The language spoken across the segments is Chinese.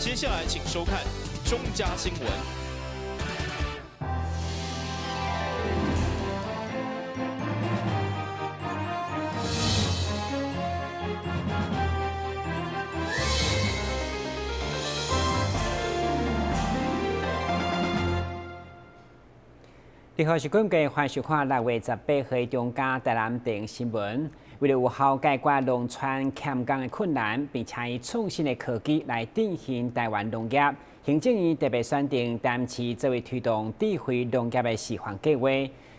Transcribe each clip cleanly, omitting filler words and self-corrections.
接下来请收看中嘉新闻。你好，是关嘅欢迎收看6月18号中嘉台南电新闻。为了有效解决农村欠工的困难，并且以创新的科技来振兴台湾农业，行政院特别选定台南市作为推动智慧农业的示范计划。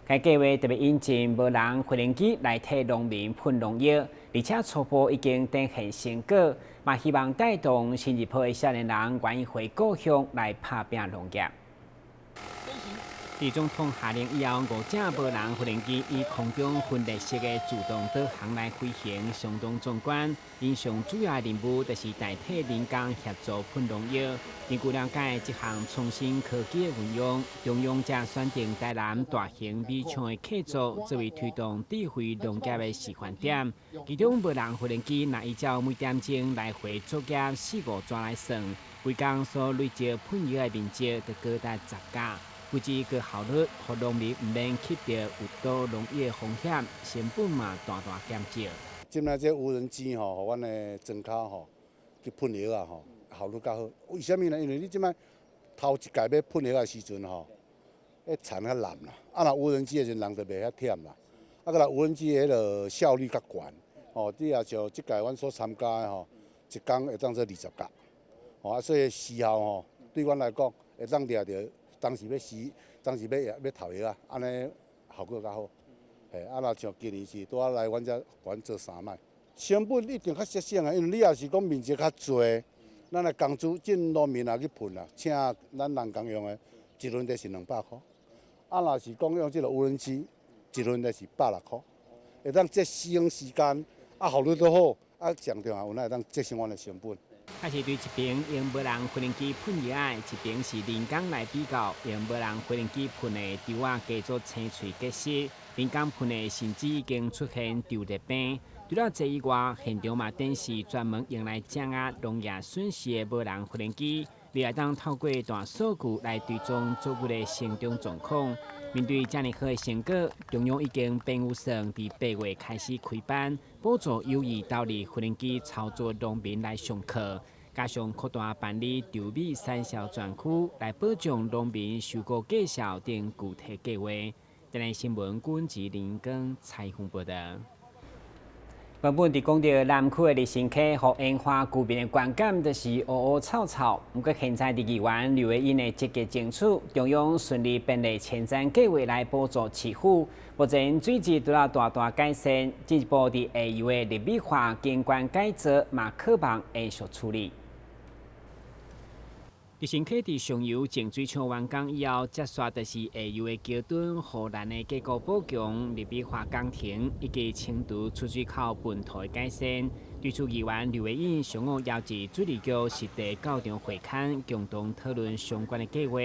该计划特别引进无人无人机来替农民喷农药，而且初步已经呈现成果，嘛希望带动新一批的少年人愿意回故乡来打拼农业。总统下令以后，5架无人无人机以空中分列式的自动导航来飞行，相当壮观。因上主要任务就是代替人工协助喷农药。根据了解，这项创新科技的运用，中央则选定台南大型米厂的客座作为推动智慧农业的示范点。其中无人无人机若依照每点钟来回作业4-5转来算，规工所累积喷药的面积就高达10架。估计个效率，让农民唔免吸到有毒农药风险，成本嘛大大减少。即摆这无人机吼，互阮的庄脚吼去喷药啊吼，效率较好。为什么呢？因为你即摆头一届要喷药的时阵吼，迄田较烂啦，啊若无人机的时阵人就袂遐忝啦。啊，个若无人机的迄个效率较悬，哦，你也像即届阮所参加的吼，一工会当做20架，哦啊，所以时效吼对阮来讲会当掠着。当时要施，当时要投药啊，安尼效果较好。嘿，啊，若像今年是拄仔来阮遮，阮做3摆，成本一定较节省啊，因为你也是讲面积较侪，咱的工资进农民也去喷啊，请咱人工用的，一轮就是200块。啊，若是讲用这个无人机，一轮就是160块，会当节省时间，啊，效率都好，啊，上重要有会当节省阮的成本。还是对一边用无人无人机喷药的，一边是人工来比较，用无人无人机喷的稻啊加做青翠结实，人工喷的甚至已经出现丢热病。除了这以外，现场嘛展示专门用来掌握农业损失的无人无人机，你也当透过大数据来追踪作物的成长状况。面对这么好的成果，中央已经编有算伫8月开始开班，补助有意投入无人机操作农民来上课，加上扩大办理稻米产销专区，来保障农民收购绩效等具体计划。台南新闻管制林根采访报道。原本伫讲到南区的日新溪和樱花居民的观感就是乌乌草草，不过现在伫议员刘慧英的积极争取，中央顺利编列前瞻计划来补助市府，目前水质都要大大改善，进一步伫下游的立美化景观改造嘛可望会速处理。日新溪伫上游净水厂完工以后，接续就是下游的桥墩、护栏的结构补强、立美化工程以及清除出水口问题的改善。对此，议员刘慧英上午邀集水利局实地到场会勘，共同讨论相关的计划。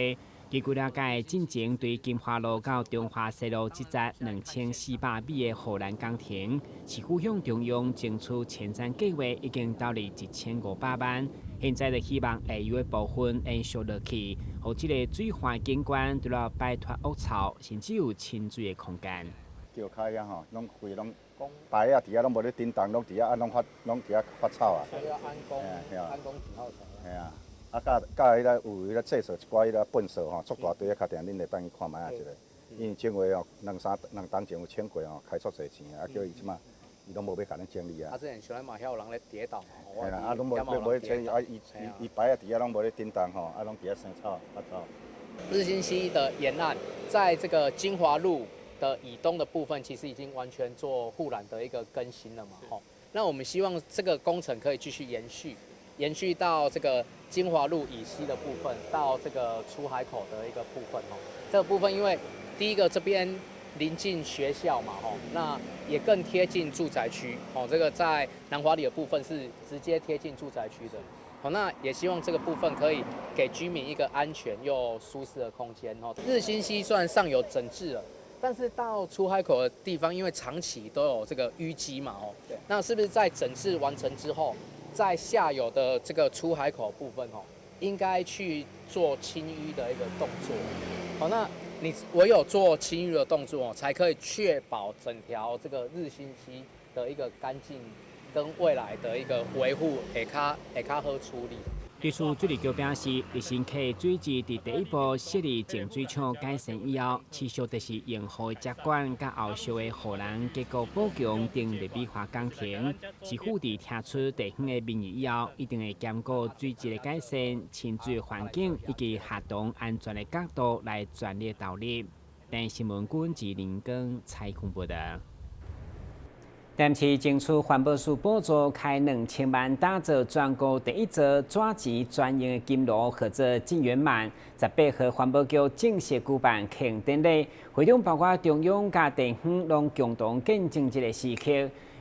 根据了解，进前对金华路到中华西路这节2400米的护栏工程，市府向中央争取前瞻计划已经投入1500万。现在就希望下游的部分延续落去，让这个水环景观除了摆脱恶臭，甚至有清水的空间。桥开啊吼，拢规拢排啊，底下拢无咧叮当，拢底下啊，拢底下发草啊。需要安工几号槽？系啊，啊甲迄个有迄个制作一寡迄个粪扫吼，足大堆啊，确定恁会当去看卖啊一个。因为前回哦，两当前有请过哦，开足侪钱啊，叫伊即马。伊拢无要甲咱整理啊！之前像咧嘛，遐有人咧跌倒，系啦，啊，拢无咧整啊，伊摆啊底下拢无咧叮当吼，啊，拢底下生草发草。日新溪的沿岸，在这个金华路的以东的部分，其实已经完全做护栏的一个更新了嘛，吼。那我们希望这个工程可以继续延续到这个金华路以西的部分，到这个出海口的一个部分，吼。这个部分因为第一个这边临近学校嘛，吼，那也更贴近住宅区，吼，这个在南华里的部分是直接贴近住宅区的，好，那也希望这个部分可以给居民一个安全又舒适的空间，吼。日新溪虽然上游整治了，但是到出海口的地方，因为长期都有这个淤积嘛，哦，那是不是在整治完成之后，在下游的这个出海口部分，哦，应该去做清淤的一个动作。好，那你唯有做清淤的动作，才可以确保整条这个日新溪的一个干净跟未来的一个维护会较好处理。对此，水利局表示，日新溪水质伫第一步设立净水厂改善以后，持续就是用好接管甲后续的护栏结构补强等立美化工程。市府伫听出地方的民意以后，一定会兼顾水质的改善、清水环境以及下动安全的角度来全力投入。但新闻军自林根采访报道。淡市争取环保署补助，开2000万打造全国第一座纸钱专用的金炉，或者进圆满。18号环保局正式举办启用典礼，会场包括中央甲地方拢共同见证这个时刻。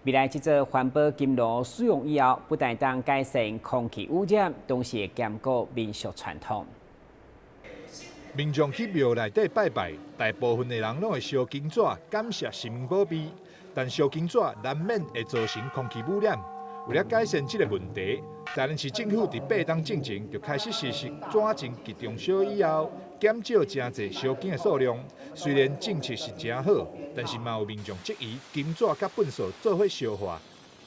未来这座环保金炉使用以后，不但当改善空气污染，同时会兼顾民俗传统。民众去庙内底拜拜，大部分的人拢会烧金纸，感谢神明保庇。但烧金纸难免会造成空气污染。为了改善这个问题，台南市政府伫8档进前就开始实施纸钱集中烧以后，减少真侪烧金的数量。虽然政策是真好，但是嘛有民众质疑金纸甲粪扫做伙烧化，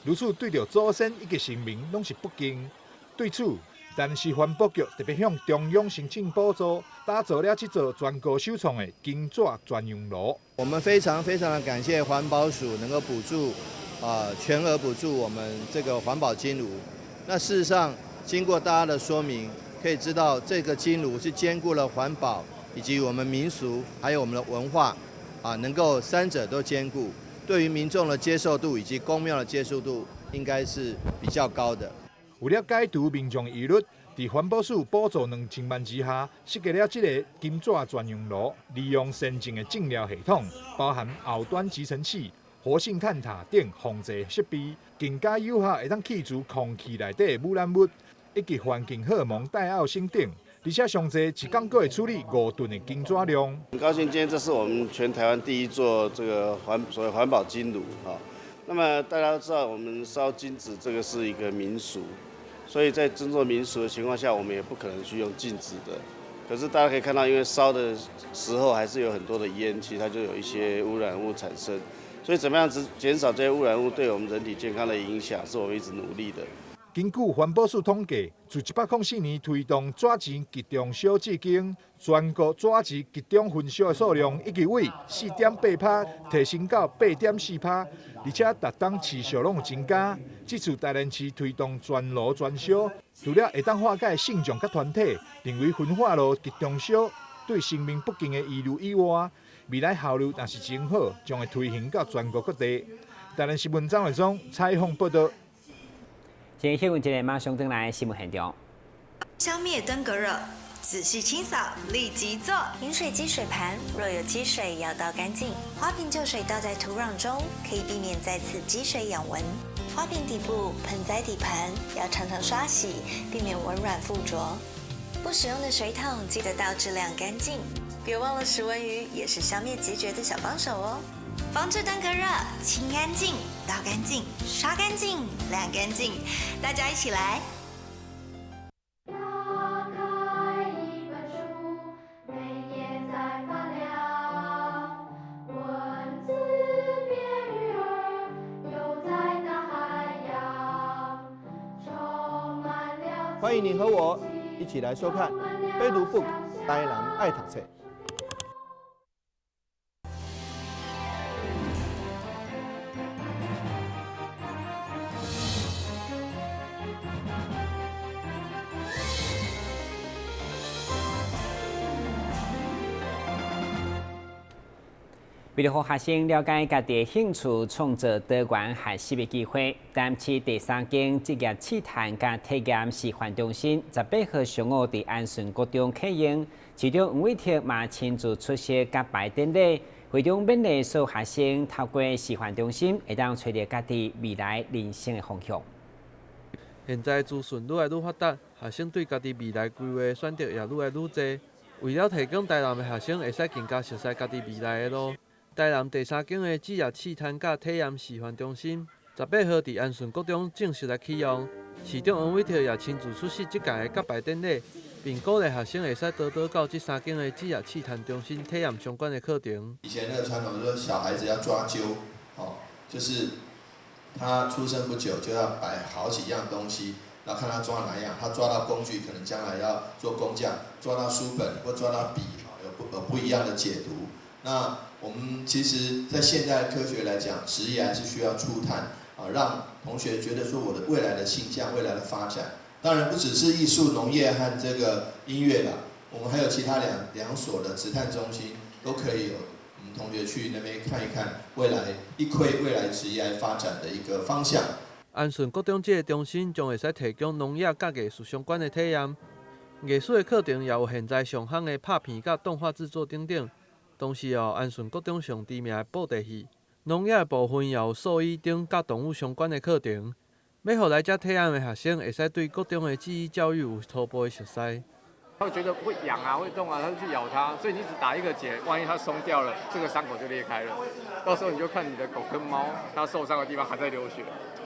如此对着祖先以及神明拢是不敬。对此，台南市环保局特别向中央申请补助，打造了这座全国首创的金纸专用炉。我们非常的感谢环保署能够补助，全额补助我们这个环保金炉。那事实上，经过大家的说明，可以知道这个金炉是兼顾了环保以及我们民俗，还有我们的文化，能够三者都兼顾。对于民众的接受度以及公庙的接受度，应该是比较高的。为了解除民众疑虑，在环保署补助2000万之下，设计了这个金纸专用炉，利用先进的净疗系统，包含后端集成器、活性炭塔等防治设备，更加有效会当去除空气内底的污染物以及环境荷尔蒙带奥辛等，而且上侪一天阁会处理5吨的金纸量。很高兴今天这是我们全台湾第一座这个所谓环保金炉啊。那么大家都知道，我们烧金纸这个是一个民俗。所以在尊重民俗的情况下，我们也不可能去用禁止的。可是大家可以看到，因为烧的时候还是有很多的烟，其实它就有一些污染物产生。所以怎么样减少这些污染物对我们人体健康的影响，是我们一直努力的。根据环保署统计，自104年推动纸钱集中烧至今，全国纸钱集中焚烧的数量已经为4.8%提升到8.4%，而且每当持续拢有增加。这次台南市推动全炉全烧，除了会当化解信众甲团体认为焚化炉集中烧对生命不敬的疑虑以外，未来效率若是真好，将会推行到全国各地。台南新闻张伟忠采访报道。今天新闻马上登来新闻现场。消灭登革热，仔细清扫，立即做。饮水机水盘若有积水，要倒干净。花瓶旧水倒在土壤中，可以避免再次积水养蚊。花瓶底部、盆栽底盘要常常刷洗，避免蚊卵附着。不使用的水桶记得倒质量干净。别忘了食蚊鱼也是消灭孑孓的小帮手哦。防治登革热，清干净、倒干净、刷干净、晾干净，大家一起来。打开一本书，每页在发亮，文字变鱼儿，游在大海洋，充满了。欢迎您和我一起来收看《飞读 book》，台南爱读册。为了让学生了解家己的兴趣，创造多元学习的机会，台南市第3间职业试探甲体验示范中心18号上午伫安顺国中启用，市长黄伟哲嘛亲自出席揭牌典礼。会中勉励所有学生透过示范中心，会当找到家己未来人生的方向。现在资讯愈来愈发达，学生对家己未来规划选择也愈来愈多。为了提供台南的学生会使更加熟悉家己未来的路。台南第3间的职业试探甲体验示范中心，18号伫安顺国中正式来启用。市长王伟霆也亲自出席这届的揭牌典礼，并鼓励学生会使多多到这3间的职业试探中心体验相关的课程。以前那个传统说小孩子要抓阄，就是他出生不久就要摆好几样东西，然后看他抓哪一样，他抓到工具可能将来要做工匠，抓到书本或抓到笔，有不一样的解读。那我们其实，在现代科学来讲，职业还是需要初探让同学觉得说我的未来的倾向、未来的发展。当然不只是艺术、农业和这个音乐啦，我们还有其他两所的职探中心都可以有我们同学去那边看一看未来未来职业发展的一个方向。安顺国中这个中心将会使提供农业甲艺术相关的体验，艺术的课程也有现在上夯的拍片甲动画制作等等。同时安顺国中上知名的布袋戏，农业的部分也有兽医等甲动物相关的课程，要互来这体验的学生会使对国中的记忆教育有初步的熟悉。他会觉得会痒啊，会动啊，他就去咬它，所以你只打一个结，万一它松掉了，这个伤口就裂开了。到时候你就看你的狗跟猫，它受伤的地方还在流血，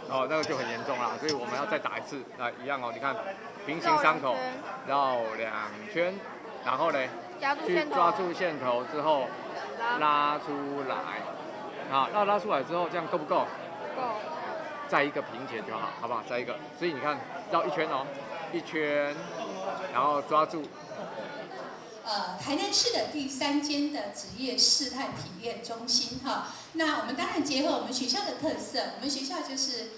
那个就很严重啦。所以我们要再打一次，一样你看平行伤口绕2圈，然后呢，去抓住线头之后拉出来，拉出来之后这样够不够？够。再一个平结就好，好不好？再一个，所以你看绕1圈1圈。然后抓住。台南市的第3间的职业试探体验中心那我们当然结合我们学校的特色，我们学校就是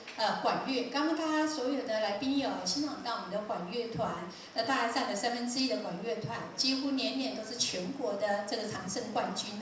管乐。刚刚大家所有的来宾有欣赏到我们的管乐团，大概占了1/3的管乐团，几乎年年都是全国的这个常胜冠军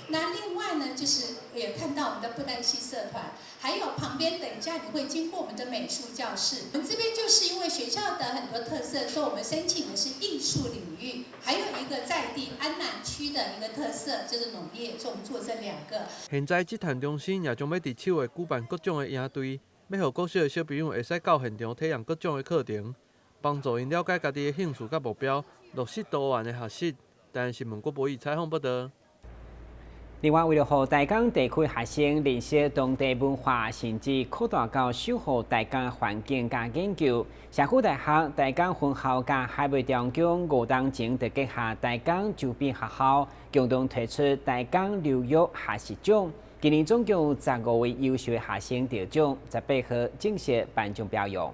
那另外呢，就是也看到我们的布袋戏社团，还有旁边等一下你会经过我们的美术教室。我们这边就是因为学校的很多特色，所以我们申请的是艺术领域，还有一个在地安南区的一个特色就是农业，所以我们做这2个。现在职探中心也将要伫7月举办各种的营队，要让国小的小朋友会使到现场体验各种的课程，帮助因了解家己的兴趣甲目标，落实多元的学习。台南新闻郭博义采访报道。另外，为了让大港地区学生认识当地文化，甚至扩大到守护大港环境甲研究，社区大学大港分校甲海卫中中5档前就结合大港周边学校，共同推出大港留育学习奖。今年总共有15位优秀的学生得奖，18号正式颁奖表扬。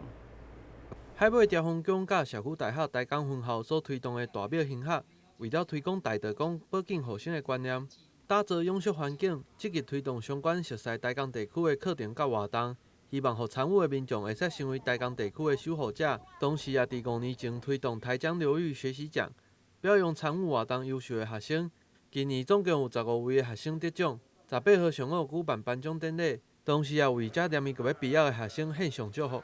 海卫调风奖甲社区大学大港分校所推动的大庙行学，为了推广大道公保境护生的观念，打造永续环境，积极推动相关熟悉大港地区的课程甲活动，希望让参与的民众会使成为大港地区的守护者。同时，也伫5年前推动台江流域学习奖，表扬参与活动优秀的学生。今年总共有15位的学生得奖，18号上午举办颁奖典礼，同时也为这念伊个要毕业的学生献上祝福。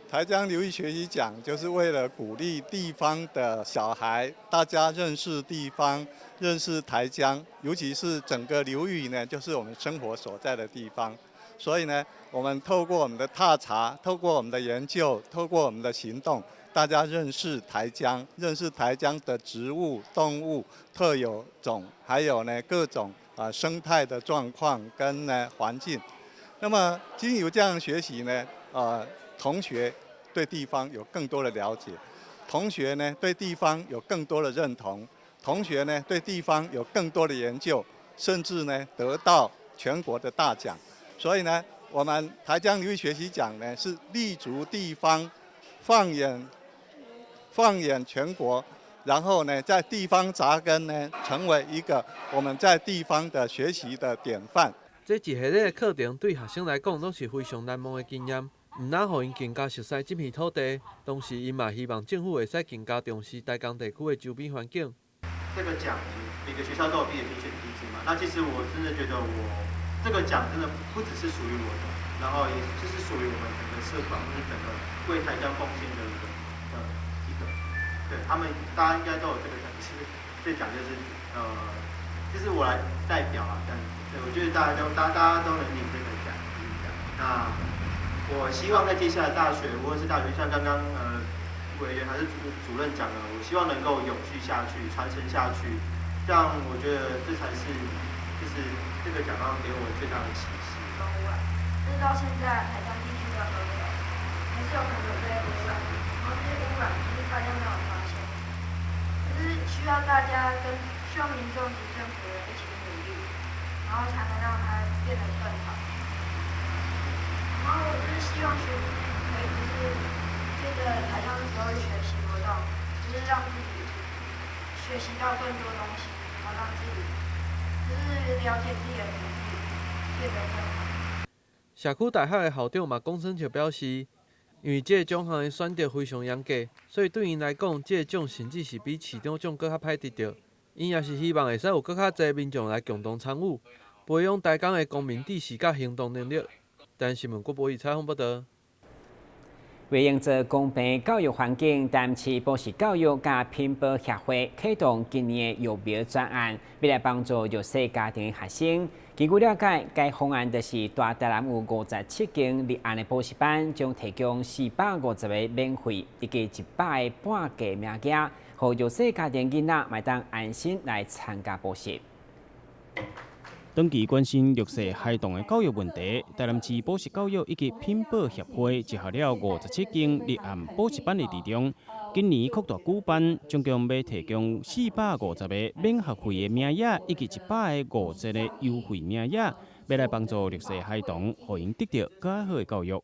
台江流域学习奖就是为了鼓励地方的小孩，大家认识地方，认识台江，尤其是整个流域呢，就是我们生活所在的地方。所以呢，我们透过我们的踏查，透过我们的研究，透过我们的行动，大家认识台江，认识台江的植物、动物、特有种，还有呢各种生态的状况跟呢环境。那么经由这样学习呢，同学对地方有更多的了解，同学呢对地方有更多的认同，同学呢对地方有更多的研究，甚至呢得到全国的大奖。所以呢，我们台江流域学习奖呢是立足地方，放眼全国，然后呢在地方扎根呢，成为一个我们在地方的学习的典范。这一系列的课程对学生来讲都是非常难忘的经验。唔但让因更加熟悉这片土地，同时因嘛希望政府会使更加重视大港地区的周边环境。这个奖每个学校都有毕业评选机制嘛，那其实我真的觉得这个奖真的不只是属于我的，然后也就是属于我们整个社团或者整个为台江奉献的一个，对他们大家应该都有这个奖，是这奖就是我来代表啊，这样子，对我觉得大家都能领这个奖，那。我希望在接下来大学，无论是大学，像刚刚委员还是主任讲的，我希望能够永续下去，传承下去，这样我觉得这才是就是这个奖章给我最大的启示。动物啊，就是到现在台江地区的河流，还是有可能有在污染，然后这些污染就是大家没有发现，就是需要大家需要民众及政府的一起努力，然后才能让它变得更好。然后我就是希望学弟可以就是借着台上的时候学习活动，就是让自己学习到更多东西，然后让自己就是了解自己的能力，变得更好。社区大学的校长嘛龚生笑表示，因为这个奖项的选择非常严格，所以对因来讲，这个奖甚至是比市长奖更较歹得到。因也是希望会使有更较侪民众来共同参与，培养台港的公民知识甲行动能力。但新闻郭博宇采访报道。为营造公平教育环境，台南市保持教育甲品保协会启动今年的育苗专案，要来帮助弱势家庭的学生。根据了解，该方案就是大台南有57间立案的补习班，将提供450个免费以及100个半价名额，让弱势家庭囡仔买当安心来参加补习。长期关心弱势孩童的教育问题，台南市补习教育以及品保协会集合了57间立案补习班的地中，今年扩大举办，总共要提供450个免学费的名额，以及150个优惠名额，要来帮助弱势孩童，让因得到更好的教育。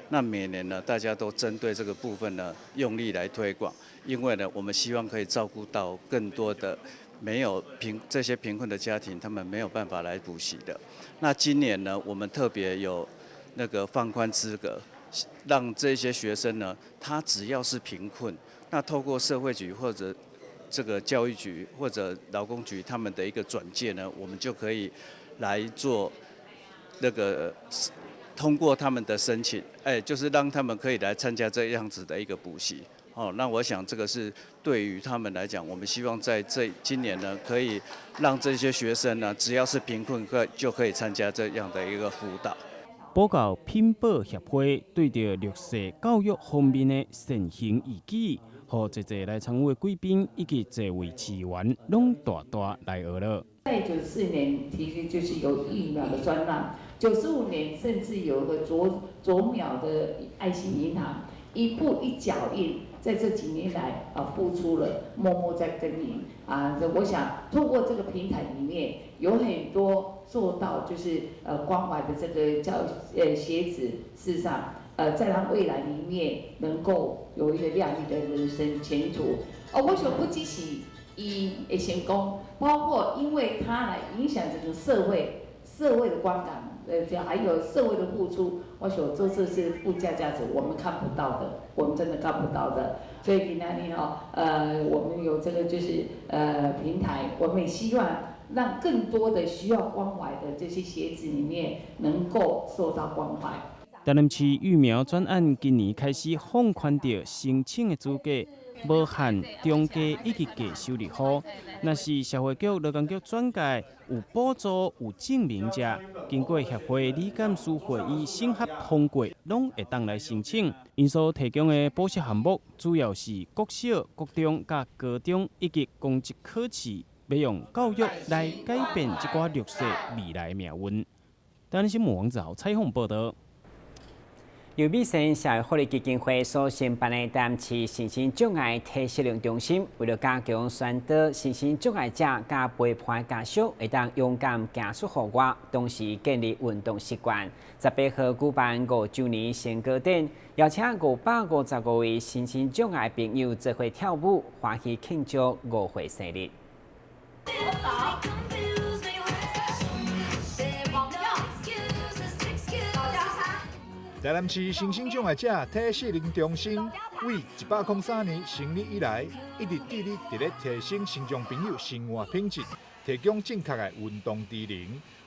那每年呢，大家都针对这个部分呢，用力来推广，因为呢，我们希望可以照顾到更多的没有这些贫困的家庭，他们没有办法来补习的。那今年呢，我们特别有那个放宽资格，让这些学生呢，他只要是贫困，那透过社会局或者这个教育局或者劳工局他们的一个转介呢，我们就可以来做那个。通过他们的申请，就是让他们可以来参加这样子的一个补习。那我想这个是对于他们来讲，我们希望在今年呢，可以让这些学生呢，只要是贫困就可以参加这样的一个辅导。补教品保协会对着弱势教育方面的善行义举，和侪来参与的贵宾以及侪位市员，拢大来学了。在94年其实就是有疫苗的专案，95年甚至有个啄苗的爱心银行，一步一脚印，在这几年来付出了，默默在耕耘我想透过这个平台里面，有很多做到就是关怀的这个学子，事实上在他未来里面能够有一个亮丽的人生前途。我想不只是伊的成功，包括因为他来影响整个社会的观感，还有社会的付出，我想这是附加价值，我们看不到的，我们真的看不到的。所以今天我们有这个就是平台，我们也希望让更多的需要关怀的这些学子里面能够受到关怀。台南市育苗专案今年开始放宽着申请的资格。无限中价以及低收入户，若是社会局、劳工局转介有补助、有证明者，经过协会理监事会议审核通过，拢会当来申请。因所提供的补习项目主要是国小、国中、甲高中以及公职考试，要用教育来改变这寡弱势未来命运。台南新闻网早采访报道。由美生社会福利基金会所承办的台南市身心障碍体适能中心，为了加强宣导身心障碍者甲陪伴家属会当勇敢行出户外，同时建立运动习惯。18号举办5周年成果展，邀请555位身心障碍朋友做伙跳舞，欢喜庆祝5岁生日。台南市身心障碍者体适能中心为103年成立以来，一直致力伫咧提升身障朋友生活品质，提供正确的运动知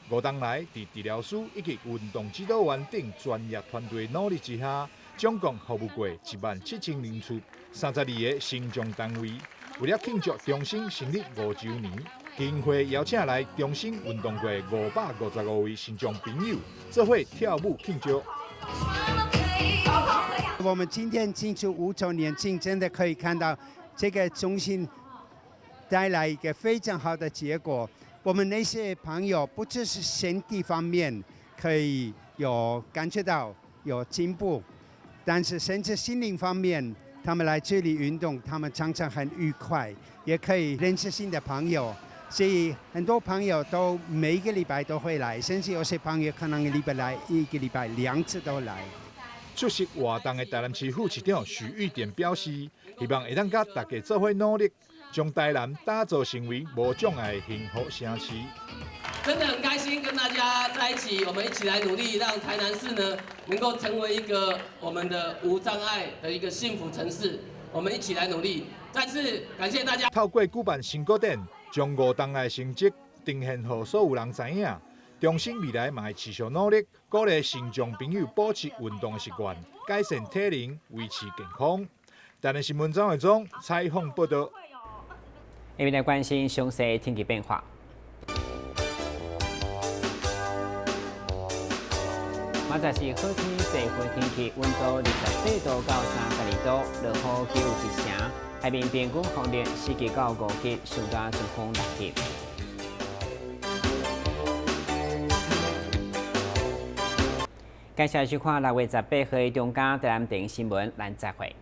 能。5年来，伫治疗师以及运动指导员等专业团队努力之下，总共服务过17000人次，32个身障单位。为了庆祝中心成立5周年，基金会邀请来中心运动过555位身障朋友，做伙跳舞庆祝。我们今天庆祝5周年庆，真的可以看到这个中心带来一个非常好的结果。我们那些朋友不只是身体方面可以有感觉到有进步，但是甚至心灵方面，他们来这里运动，他们常常很愉快，也可以认识新的朋友。所以很多朋友都每一个礼拜都会来，甚至有些朋友可能一个礼拜2次都来。出席活动的台南市副市长许玉典表示，希望会当甲大家做伙努力，将台南打造成为无障碍的幸福城市。真的很开心跟大家在一起，我们一起来努力，让台南市呢能够成为一个我们的无障碍的一个幸福城市。我们一起来努力，再次感谢大家。透过举办新古典，将5档的成绩呈现给所有人知影。中心未来嘛会持续努力，鼓励新疆朋友保持运动的习惯，改善体能，维持健康。台南新闻张伟忠采访报道。下面来关心详细天气变化。明仔是好天，细风天气，温度28度到32度，落雨9有1成。海面边境风力4级到5级，暑假阵风6级。感谢收看6月18号中间台南电视新闻，咱再会。